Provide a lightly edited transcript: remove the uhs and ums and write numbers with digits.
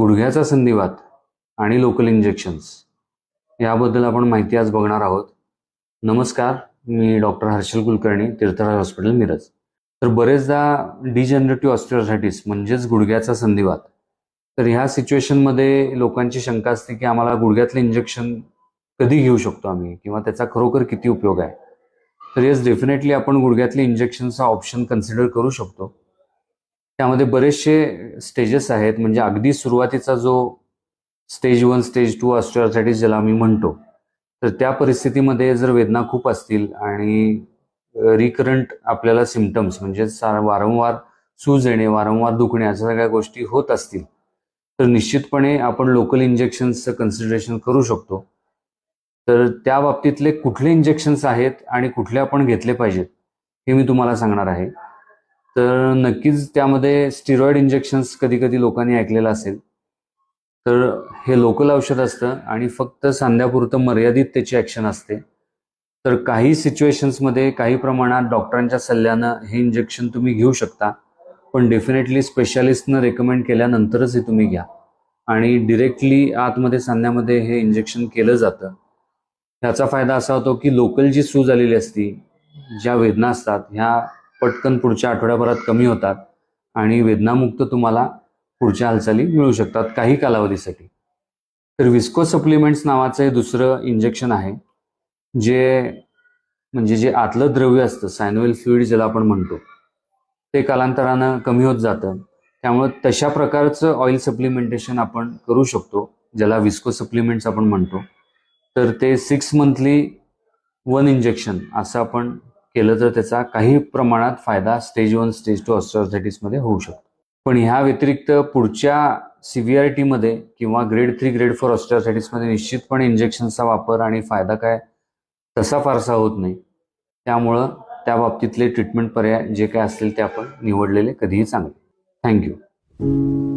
गुडघ्याचा संधिवात आणि local injections याबद्दल आपण माहिती आज बघणार आहोत. नमस्कार, मी डॉक्टर हर्षल कुलकर्णी, तीर्थराज हॉस्पिटल, मिरज. तर बरेचदा डिजनरेटिव्ह ऑस्टिओआर्थरायटिस म्हणजेच गुडघ्याचा संधिवात, तर ह्या सिच्युएशनमध्ये लोकांची शंका असते की आम्हाला गुडघ्यातलं इंजेक्शन कधी घेऊ शकतो आम्ही, किंवा त्याचा खरोखर किती उपयोग आहे. तर येस, डेफिनेटली आपण गुडघ्यातले इंजेक्शनचा ऑप्शन कन्सिडर करू शकतो. त्यामध्ये बरेचसे स्टेजेस आहेत. म्हणजे अगदी सुरुवातीचा जो स्टेज 1, स्टेज 2 ऑस्टिओआर्थरायटिस ज्याला आम्ही म्हणतो, तर त्या परिस्थितीमध्ये जर वेदना खूप असतील आणि रिकरंट आपल्याला सिम्पटम्स म्हणजे वारंवार सूज येणे, वारंवार दुखणे, अशा सगळ्या गोष्टी होत असतील, तर निश्चितपणे आपण लोकल इंजेक्शन्सचं कन्सिडरेशन करू शकतो. तर त्या बाबतीतले कुठले इंजेक्शन्स आहेत आणि कुठले आपण घेतले पाहिजेत हे मी तुम्हाला सांगणार आहे. तर नक्कीच त्यामध्ये स्टिरॉइड इंजेक्शन्स कधी कधी लोकांनी ऐकलेलं असेल. तर हे लोकल औषध असतं आणि फक्त सांध्यापुरतं मर्यादित त्याची ॲक्शन असते. तर काही सिच्युएशन्समध्ये काही प्रमाणात डॉक्टरांच्या सल्ल्यानं हे इंजेक्शन तुम्ही घेऊ शकता, पण डेफिनेटली स्पेशालिस्टनं रेकमेंड केल्यानंतरच हे तुम्ही घ्या. आणि डिरेक्टली आतमध्ये सांध्यामध्ये हे इंजेक्शन केलं जातं. ह्याचा फायदा असा होतो की लोकल जी सूज आलेली असती, ज्या वेदना असतात, ह्या पटकन पुढच्या आठवड्याभरात कमी होतात आणि वेदनामुक्त तुम्हाला पुढच्या हालचाली मिळू शकतात काही कालावधीसाठी. तर विस्को सप्लिमेंट्स नावाचं हे दुसरं इंजेक्शन आहे, जे आतलं द्रव्य असतं, सायनोव्हिल फ्लुइड ज्याला आपण म्हणतो, ते कालांतरानं कमी होत जातं. त्यामुळे तशा प्रकारचं ऑइल सप्लिमेंटेशन आपण करू शकतो, ज्याला विस्को सप्लिमेंट्स आपण म्हणतो. तर ते 6 मंथली 1 इंजेक्शन असं आपण केलं तर त्याचा काही प्रमाणात फायदा स्टेज 1, स्टेज 2 ऑस्टिओआर्थरायटिसमध्ये होऊ शकतो. पण ह्या व्यतिरिक्त पुढच्या सिव्हिअरिटीमध्ये किंवा ग्रेड 3, ग्रेड 4 ऑस्टिओआर्थरायटिसमध्ये निश्चितपणे इंजेक्शनचा वापर आणि फायदा काय तसा फारसा होत नाही. त्यामुळं त्या बाबतीतले ट्रीटमेंट पर्याय जे काय असतील ते आपण निवडलेले कधीही चांगले. थँक्यू.